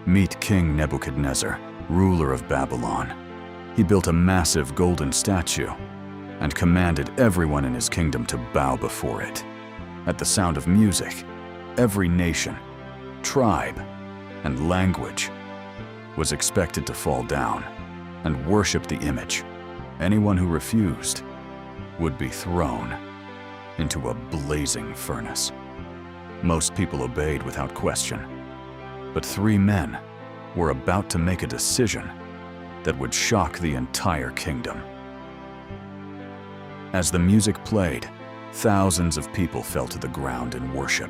Meet King Nebuchadnezzar, ruler of Babylon. He built a massive golden statue and commanded everyone in his kingdom to bow before it. At the sound of music, every nation, tribe, and language was expected to fall down and worship the image. Anyone who refused would be thrown into a blazing furnace. Most people obeyed without question, but 3 men were about to make a decision that would shock the entire kingdom. As the music played, thousands of people fell to the ground in worship.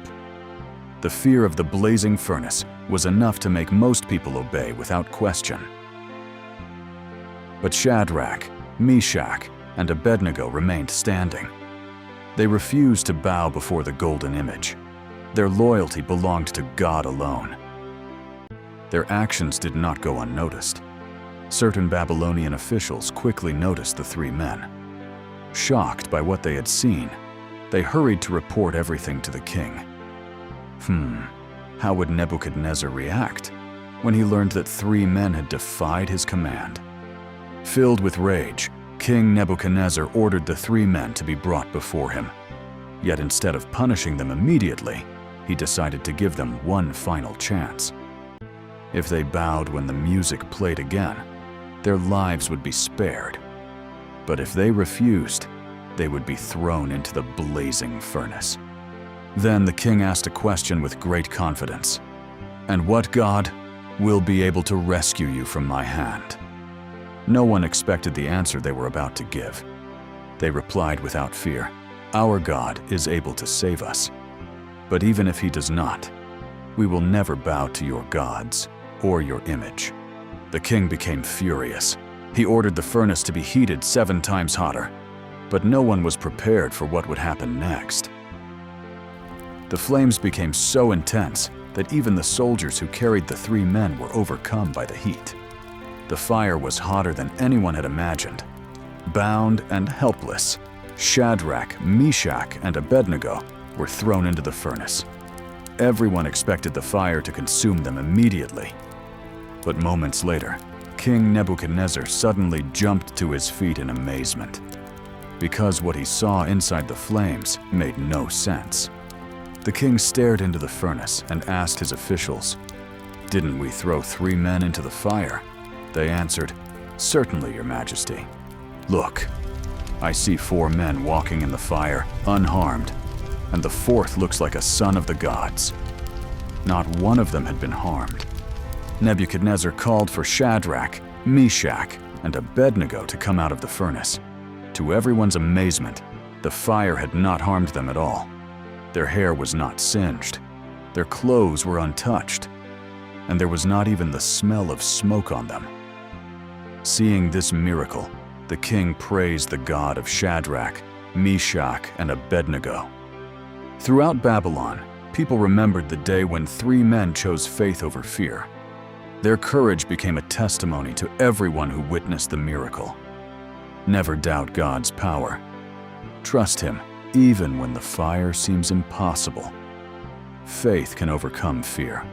The fear of the blazing furnace was enough to make most people obey without question. But Shadrach, Meshach, and Abednego remained standing. They refused to bow before the golden image. Their loyalty belonged to God alone. Their actions did not go unnoticed. Certain Babylonian officials quickly noticed the 3 men. Shocked by what they had seen, they hurried to report everything to the king. How would Nebuchadnezzar react when he learned that 3 men had defied his command? Filled with rage, King Nebuchadnezzar ordered the 3 men to be brought before him. Yet instead of punishing them immediately, he decided to give them one final chance. If they bowed when the music played again, their lives would be spared. But if they refused, they would be thrown into the blazing furnace. Then the king asked a question with great confidence. "And what God will be able to rescue you from my hand?" No one expected the answer they were about to give. They replied without fear, "Our God is able to save us. But even if he does not, we will never bow to your gods or your image." The king became furious. He ordered the furnace to be heated 7 times hotter, but no one was prepared for what would happen next. The flames became so intense that even the soldiers who carried the 3 men were overcome by the heat. The fire was hotter than anyone had imagined. Bound and helpless, Shadrach, Meshach, and Abednego were thrown into the furnace. Everyone expected the fire to consume them immediately. But moments later, King Nebuchadnezzar suddenly jumped to his feet in amazement, because what he saw inside the flames made no sense. The king stared into the furnace and asked his officials, "Didn't we throw 3 men into the fire?" They answered, "Certainly, Your Majesty. Look, I see 4 men walking in the fire, unharmed, and the 4th looks like a son of the gods." Not one of them had been harmed. Nebuchadnezzar called for Shadrach, Meshach, and Abednego to come out of the furnace. To everyone's amazement, the fire had not harmed them at all. Their hair was not singed, their clothes were untouched, and there was not even the smell of smoke on them. Seeing this miracle, the king praised the God of Shadrach, Meshach, and Abednego. Throughout Babylon, people remembered the day when 3 men chose faith over fear. Their courage became a testimony to everyone who witnessed the miracle. Never doubt God's power. Trust Him even when the fire seems impossible. Faith can overcome fear.